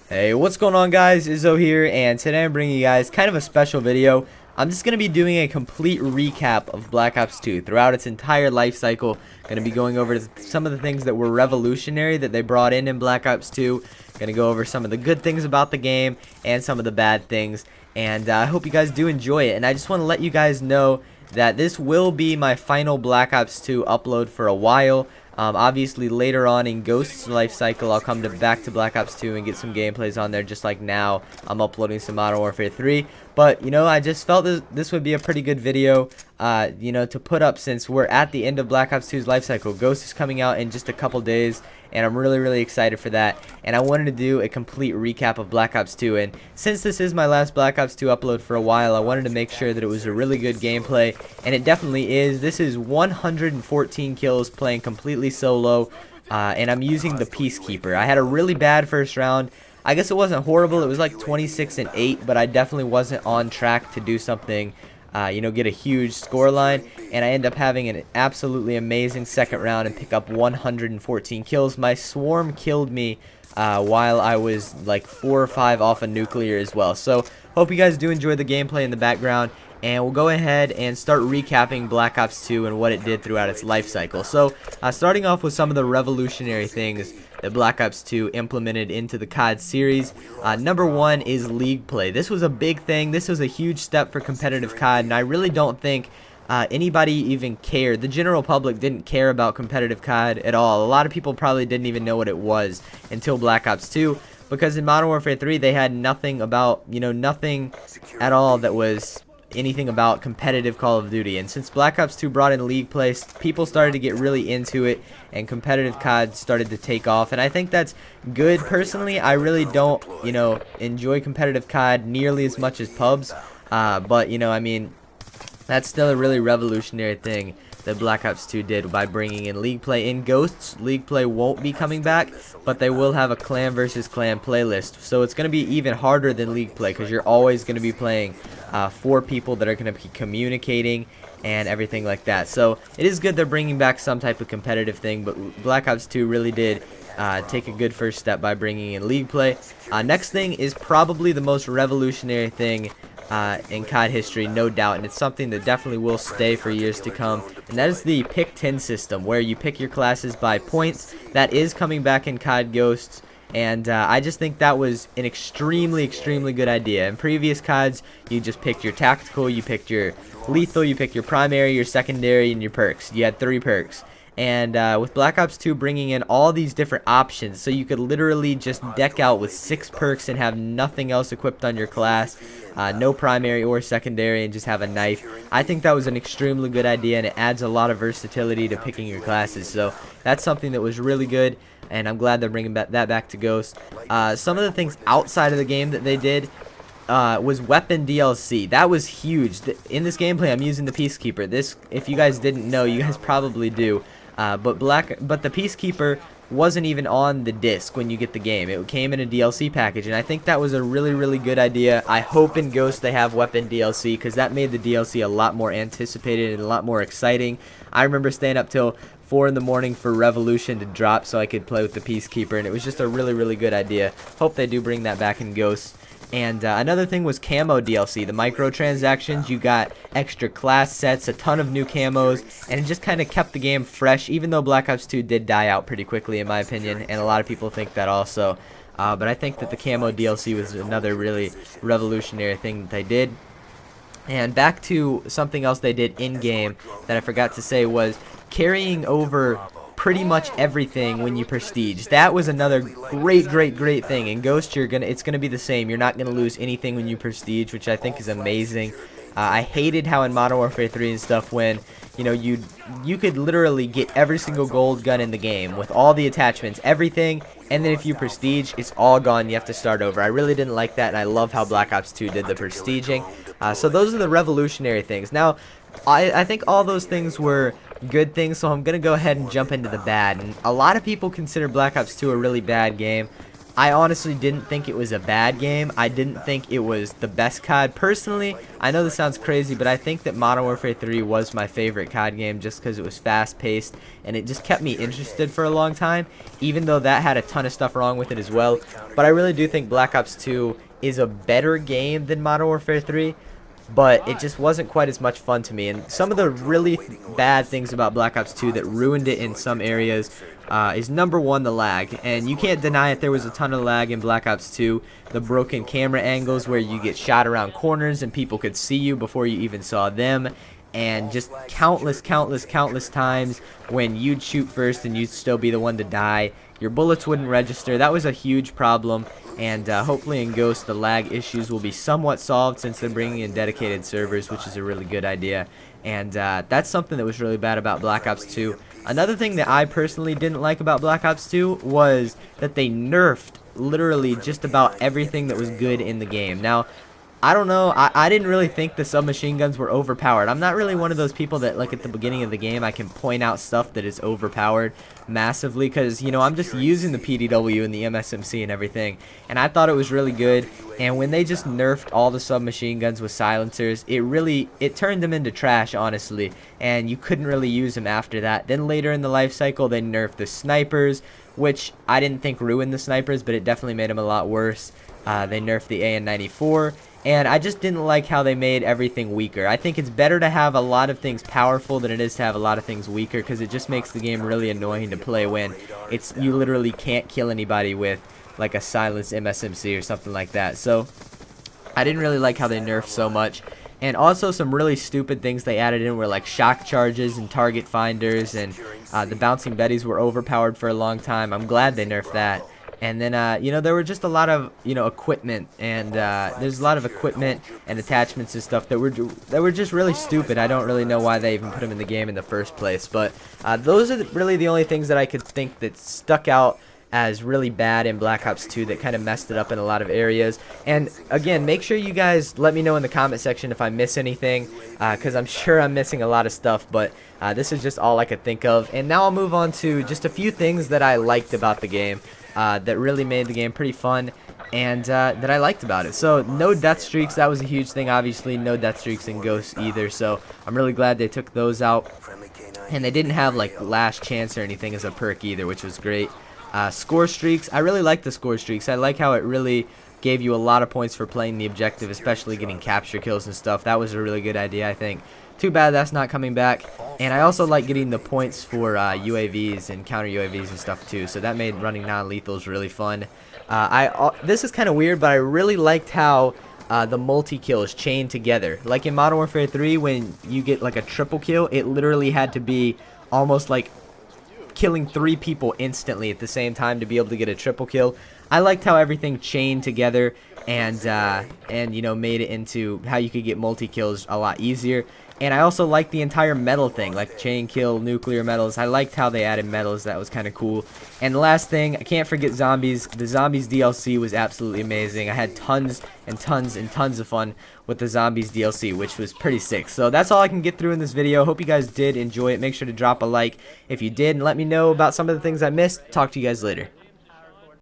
Hey, what's going on, guys? Izzo here, and today I'm bringing you guys kind of a special video. I'm just going to be doing a complete recap of Black Ops 2 throughout its entire life cycle. Going to be going over some of the things that were revolutionary that they brought in Black Ops 2. Going to go over some of the good things about the game and some of the bad things. And I hope you guys do enjoy it. And I just want to let you guys know that this will be my final Black Ops 2 upload for a while. Obviously later on in Ghost's life cycle, I'll come back to Black Ops 2 and get some gameplays on there, just like now I'm uploading some Modern Warfare 3. But, you know, I just felt this would be a pretty good video, you know, to put up since we're at the end of Black Ops 2's life cycle. Ghost is coming out in just a couple days, and I'm really excited for that. And I wanted to do a complete recap of Black Ops 2. And since this is my last Black Ops 2 upload for a while, I wanted to make sure that it was a really good gameplay, and it definitely is. This is 114 kills playing completely solo, and I'm using the Peacekeeper. I had a really bad first round. I guess it wasn't horrible. It was like 26-8, but I definitely wasn't on track to do something, you know, get a huge score line, and I end up having an absolutely amazing second round and pick up 114 kills. My swarm killed me while I was like 4 or 5 off a nuclear as well. So hope you guys do enjoy the gameplay in the background, and we'll go ahead and start recapping Black Ops 2 and what it did throughout its life cycle. So starting off with some of the revolutionary things that Black Ops 2 implemented into the COD series. Number one is league play. This was a big thing. This was a huge step for competitive COD, and I really don't think anybody even cared. The general public didn't care about competitive COD at all. A lot of people probably didn't even know what it was until Black Ops 2, because in Modern Warfare 3 they had nothing about, you know, nothing at all that was anything about competitive Call of Duty. And since Black Ops 2 brought in league play, people started to get really into it, and competitive COD started to take off, and I think that's good. Personally, I really don't, you know, enjoy competitive COD nearly as much as pubs, but, you know, I mean, that's still a really revolutionary thing that Black Ops 2 did by bringing in league play. In Ghosts, league play won't be coming back, but they will have a clan versus clan playlist, so it's going to be even harder than league play, because you're always going to be playing 4 people that are going to be communicating and everything like that. So it is good they're bringing back some type of competitive thing, but Black Ops 2 really did take a good first step by bringing in league play. Next thing is probably the most revolutionary thing in COD history, no doubt, and it's something that definitely will stay for years to come, and that is the pick 10 system, where you pick your classes by points. That is coming back in COD Ghosts, and I just think that was an extremely good idea. In previous CODs, you just picked your tactical, you picked your lethal, you picked your primary, your secondary, and your perks. You had 3 perks. And with Black Ops 2 bringing in all these different options, so you could literally just deck out with 6 perks and have nothing else equipped on your class, no primary or secondary, and just have a knife. I think that was an extremely good idea, and it adds a lot of versatility to picking your classes. So that's something that was really good, and I'm glad they're bringing that back to Ghost. Some of the things outside of the game that they did was weapon DLC. That was huge. In this gameplay, I'm using the Peacekeeper. This, if you guys didn't know, you guys probably do. But the Peacekeeper wasn't even on the disc when you get the game. It came in a DLC package, and I think that was a really good idea. I hope in Ghost they have weapon DLC, because that made the DLC a lot more anticipated and a lot more exciting. I remember staying up till 4 in the morning for Revolution to drop so I could play with the Peacekeeper, and it was just a really good idea. Hope they do bring that back in Ghost. And another thing was camo DLC, the microtransactions. You got extra class sets, a ton of new camos, and it just kind of kept the game fresh, even though Black Ops 2 did die out pretty quickly in my opinion, and a lot of people think that also. But I think that the camo DLC was another really revolutionary thing that they did. And back to something else they did in-game that I forgot to say was carrying over pretty much everything when you prestige. That was another great thing. In Ghost, it's gonna be the same. You're not gonna lose anything when you prestige, which I think is amazing. I hated how in Modern Warfare 3 and stuff, when, you know, you could literally get every single gold gun in the game with all the attachments, everything, and then if you prestige, it's all gone. You have to start over. I really didn't like that, and I love how Black Ops 2 did the prestiging. So those are the revolutionary things. Now, I think all those things were good things, so I'm going to go ahead and jump into the bad. And a lot of people consider Black Ops 2 a really bad game. I honestly didn't think it was a bad game. I didn't think it was the best COD. Personally, I know this sounds crazy, but I think that Modern Warfare 3 was my favorite COD game just because it was fast-paced and it just kept me interested for a long time, even though that had a ton of stuff wrong with it as well. But I really do think Black Ops 2 is a better game than Modern Warfare 3, but it just wasn't quite as much fun to me. And some of the really bad things about Black Ops 2 that ruined it in some areas is number one, the lag. And you can't deny it, there was a ton of lag in Black Ops 2. The broken camera angles where you get shot around corners and people could see you before you even saw them. And just countless times when you'd shoot first and you'd still be the one to die. Your bullets wouldn't register. That was a huge problem. And hopefully in Ghost the lag issues will be somewhat solved since they're bringing in dedicated servers, which is a really good idea. And that's something that was really bad about Black Ops 2. Another thing that I personally didn't like about Black Ops 2 was that they nerfed literally just about everything that was good in the game. Now, I don't know, I didn't really think the submachine guns were overpowered. I'm not really one of those people that, like, at the beginning of the game I can point out stuff that is overpowered massively, because, you know, I'm just using the PDW and the MSMC and everything, and I thought it was really good. And when they just nerfed all the submachine guns with silencers, it turned them into trash, honestly, and you couldn't really use them after that. Then later in the life cycle they nerfed the snipers, which I didn't think ruined the snipers, but it definitely made them a lot worse. They nerfed the AN-94, and I just didn't like how they made everything weaker. I think it's better to have a lot of things powerful than it is to have a lot of things weaker, because it just makes the game really annoying to play when you literally can't kill anybody with like a silenced MSMC or something like that. So I didn't really like how they nerfed so much. And also some really stupid things they added in were like shock charges and target finders, and the bouncing betties were overpowered for a long time. I'm glad they nerfed that. And then, you know, there were just a lot of, you know, equipment, and there's a lot of equipment and attachments and stuff that were just really stupid. I don't really know why they even put them in the game in the first place. But those are really the only things that I could think that stuck out as really bad in Black Ops 2 that kind of messed it up in a lot of areas. And again, make sure you guys let me know in the comment section if I miss anything, because I'm sure I'm missing a lot of stuff, but this is just all I could think of. And now I'll move on to just a few things that I liked about the game. That really made the game pretty fun, and that I liked about it. So no death streaks, that was a huge thing. Obviously no death streaks in Ghost either, so I'm really glad they took those out. And they didn't have like last chance or anything as a perk either, which was great. Score streaks, I really like the score streaks. I like how it really gave you a lot of points for playing the objective, especially getting capture kills and stuff. That was a really good idea, I think. Too bad that's not coming back. And I also like getting the points for UAVs and counter UAVs and stuff too, so that made running non-lethals really fun. This is kind of weird, but I really liked how the multi-kills chained together. Like in Modern Warfare 3, when you get like a triple kill, it literally had to be almost like killing 3 people instantly at the same time to be able to get a triple kill. I liked how everything chained together and you know, made it into how you could get multi-kills a lot easier. And I also liked the entire metal thing, like chain kill, nuclear metals. I liked how they added metals. That was kind of cool. And the last thing, I can't forget zombies. The zombies DLC was absolutely amazing. I had tons and tons and tons of fun with the zombies DLC, which was pretty sick. So that's all I can get through in this video. Hope you guys did enjoy it. Make sure to drop a like if you did, and let me know about some of the things I missed. Talk to you guys later.